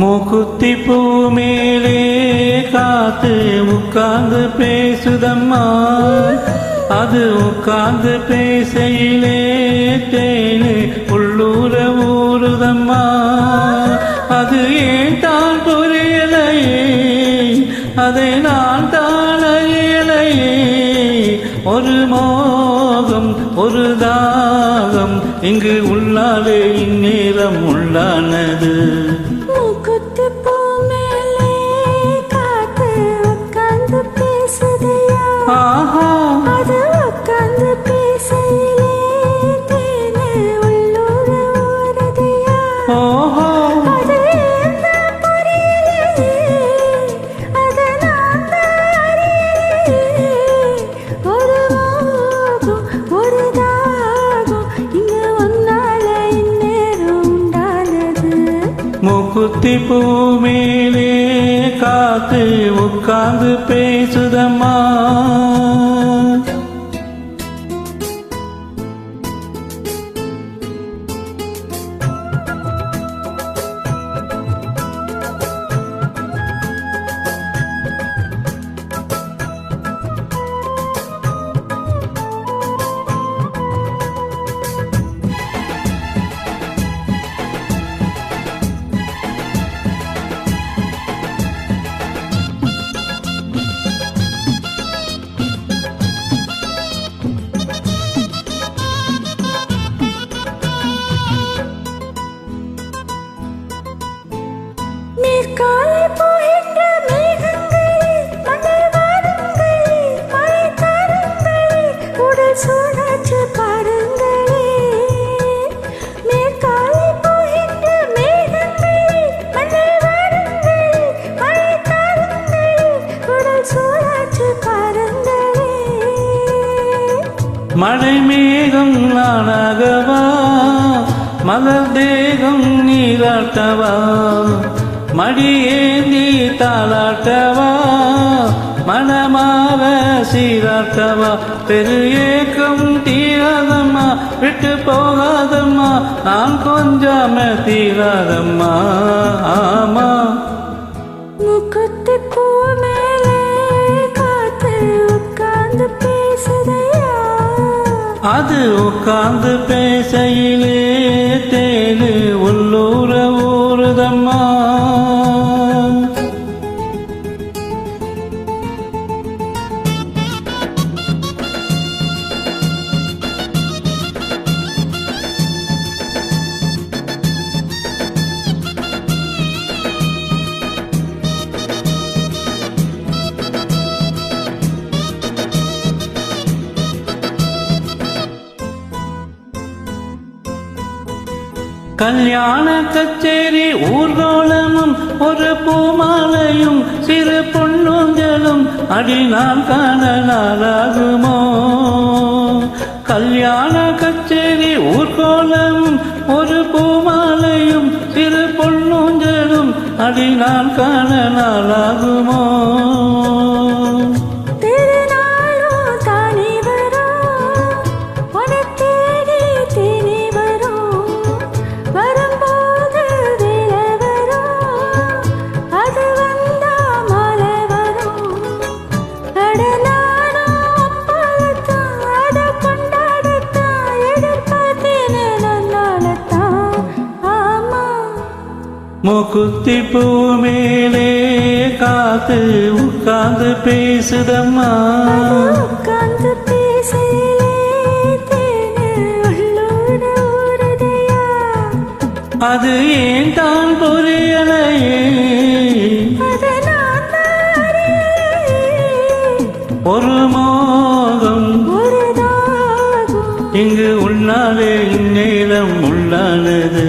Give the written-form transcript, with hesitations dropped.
மூக்குத்தி பூ மேலே காத்து உட்கார்ந்து பேசுதம்மா. அது உட்கார்ந்து பேசையிலே தேனு உள்ளூர ஊறுதம்மா. அது ஏன் தான் புரியலையே, அதை நான் தான் அறியலையே. ஒரு மோகம் ஒரு தாகம் இங்கு உள்ளாலே இந்நேரம் உள்ளானது. மூக்குத்தி பூ மேலே காத்து உட்கார்ந்து பேசுதையா. ஆஹா, அது உட்கார்ந்து பேசையிலே தேனு உள்ளூர ஊறுதையா. ஓஹோ, அது ஏன் தான் புரியலையே, அதை நான் தான் அறியலையே. ஒரு மோகம் ஒரு தாகம் இங்கு ஒன்னால இந்நேரம் உண்டானது. மூக்குத்தி பூ மேலே காத்து உட்கார்ந்து பேசுதம்மா. நீர்காலை போகின்ற மேகங்களே, மணல் வாருங்களே, மழை தாருங்களே, உடல் சூடாச்சு பாருங்களே. நீர்காலை போகின்ற மேகங்களே, மணல் வாருங்களே, மழை தாருங்களே, உடல் சூடாச்சு பாருங்களே. மழை மேகம் நானாகவா, மலர் தேகம் நீராட்டவா, மடியேந்தி தாளாட்டவா, மனமாவ சீராட்டவா. பெரு ஏக்கம் தீராதம்மா, விட்டு போகாதம்மா, நான் கொஞ்சாம தீராதம்மா. ஆமா, மூக்குத்தி பூ மேலே காத்து உட்கார்ந்து பேசுதையா. அது உட்கார்ந்து பேசையிலே தேனு உள்ளூர ஊறுதம்மா. கல்யாண கச்சேரி ஊர்கோலமும் ஒரு பூமாலையும் சிறு பொன்னூஞ்சலும் அடி நான் காண நாளாகுமோ. கல்யாண கச்சேரி ஊர்கோலமும் ஒரு பூமாலையும் சிறு பொன்னூஞ்சலும் அடி நான் காண நாளாகுமோ. மூக்குத்தி பூ மேலே காத்து உட்கார்ந்து பேசுதம்மா. உட்கார்ந்து பேசையிலே தேனு உள்ளூர ஊறுதையா. அது ஏன் தான் புரியலையே, அதை நான் தான் அறியலையே. ஒரு மோகம் ஒரு தாகம் இங்கு உள்ளாலே இந்நேரம் உள்ளானது.